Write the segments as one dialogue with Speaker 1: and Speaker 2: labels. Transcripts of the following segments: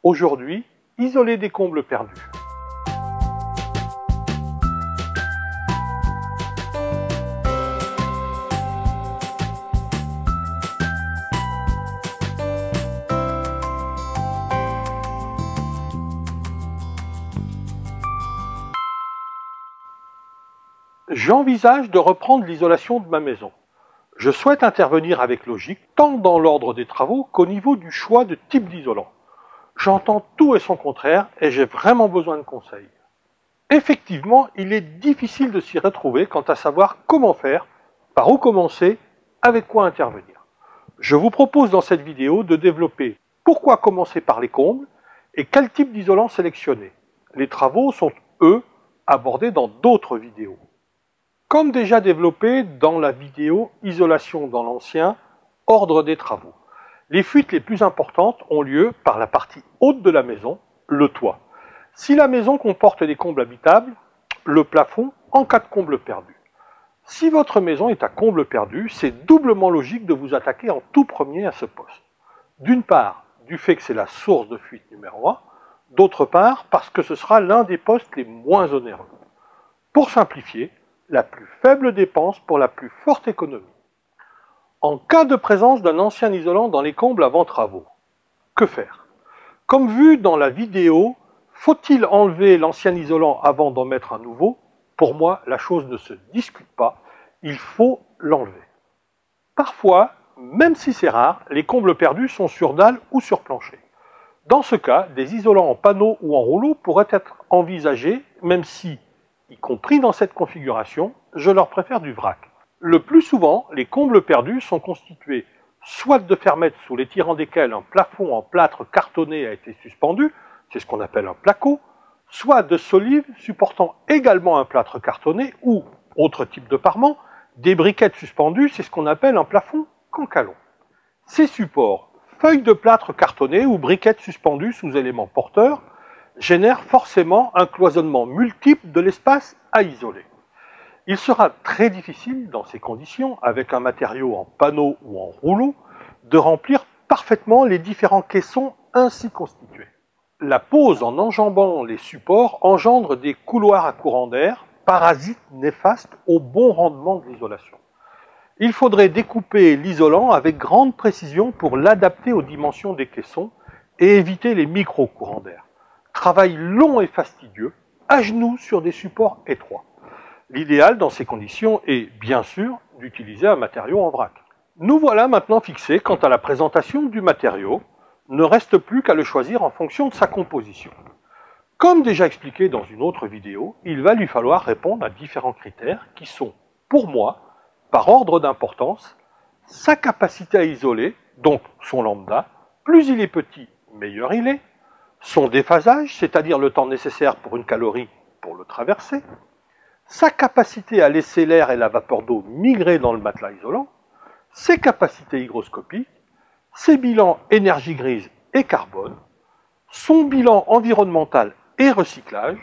Speaker 1: Aujourd'hui, isoler des combles perdus. J'envisage de reprendre l'isolation de ma maison. Je souhaite intervenir avec logique, tant dans l'ordre des travaux qu'au niveau du choix de type d'isolant. J'entends tout et son contraire et j'ai vraiment besoin de conseils. Effectivement, il est difficile de s'y retrouver quant à savoir comment faire, par où commencer, avec quoi intervenir. Je vous propose dans cette vidéo de développer pourquoi commencer par les combles et quel type d'isolant sélectionner. Les travaux sont, eux, abordés dans d'autres vidéos. Comme déjà développé dans la vidéo « Isolation dans l'ancien, ordre des travaux ». Les fuites les plus importantes ont lieu par la partie haute de la maison, le toit. Si la maison comporte des combles habitables, le plafond en cas de comble perdu. Si votre maison est à comble perdu, c'est doublement logique de vous attaquer en tout premier à ce poste. D'une part, du fait que c'est la source de fuite numéro 1, d'autre part, parce que ce sera l'un des postes les moins onéreux. Pour simplifier, la plus faible dépense pour la plus forte économie. En cas de présence d'un ancien isolant dans les combles avant travaux, que faire? Comme vu dans la vidéo, faut-il enlever l'ancien isolant avant d'en mettre un nouveau? Pour moi, la chose ne se discute pas, il faut l'enlever. Parfois, même si c'est rare, les combles perdus sont sur dalle ou sur plancher. Dans ce cas, des isolants en panneau ou en rouleau pourraient être envisagés, même si, y compris dans cette configuration, je leur préfère du vrac. Le plus souvent, les combles perdus sont constitués soit de fermettes sous les tirants desquels un plafond en plâtre cartonné a été suspendu, c'est ce qu'on appelle un placo, soit de solives supportant également un plâtre cartonné ou, autre type de parement, des briquettes suspendues, c'est ce qu'on appelle un plafond cancalon. Ces supports, feuilles de plâtre cartonné ou briquettes suspendues sous éléments porteurs, génère forcément un cloisonnement multiple de l'espace à isoler. Il sera très difficile, dans ces conditions, avec un matériau en panneau ou en rouleau, de remplir parfaitement les différents caissons ainsi constitués. La pose en enjambant les supports engendre des couloirs à courant d'air, parasites néfastes au bon rendement de l'isolation. Il faudrait découper l'isolant avec grande précision pour l'adapter aux dimensions des caissons et éviter les micro-courants d'air. Travail long et fastidieux, à genoux sur des supports étroits. L'idéal dans ces conditions est, bien sûr, d'utiliser un matériau en vrac. Nous voilà maintenant fixés quant à la présentation du matériau, ne reste plus qu'à le choisir en fonction de sa composition. Comme déjà expliqué dans une autre vidéo, il va lui falloir répondre à différents critères qui sont, pour moi, par ordre d'importance, sa capacité à isoler, donc son lambda, plus il est petit, meilleur il est, son déphasage, c'est-à-dire le temps nécessaire pour une calorie pour le traverser, sa capacité à laisser l'air et la vapeur d'eau migrer dans le matelas isolant, ses capacités hygroscopiques, ses bilans énergie grise et carbone, son bilan environnemental et recyclage,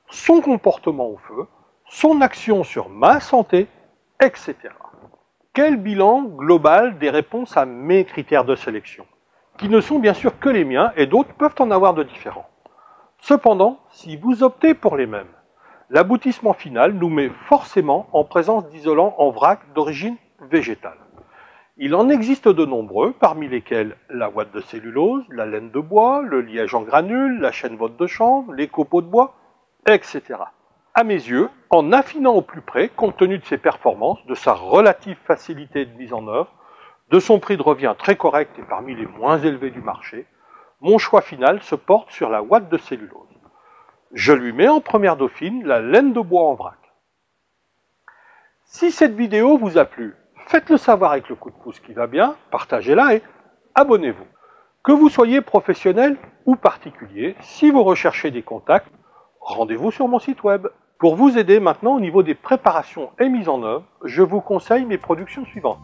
Speaker 1: son comportement au feu, son action sur ma santé, etc. Quel bilan global des réponses à mes critères de sélection, qui ne sont bien sûr que les miens et d'autres peuvent en avoir de différents. Cependant, si vous optez pour les mêmes, l'aboutissement final nous met forcément en présence d'isolants en vrac d'origine végétale. Il en existe de nombreux, parmi lesquels la ouate de cellulose, la laine de bois, le liège en granules, la chêne-botte de chanvre, les copeaux de bois, etc. À mes yeux, en affinant au plus près, compte tenu de ses performances, de sa relative facilité de mise en œuvre, de son prix de revient très correct et parmi les moins élevés du marché, mon choix final se porte sur la ouate de cellulose. Je lui mets en première dauphine la laine de bois en vrac. Si cette vidéo vous a plu, faites-le savoir avec le coup de pouce qui va bien, partagez-la et abonnez-vous. Que vous soyez professionnel ou particulier, si vous recherchez des contacts, rendez-vous sur mon site web. Pour vous aider maintenant au niveau des préparations et mises en œuvre, je vous conseille mes productions suivantes.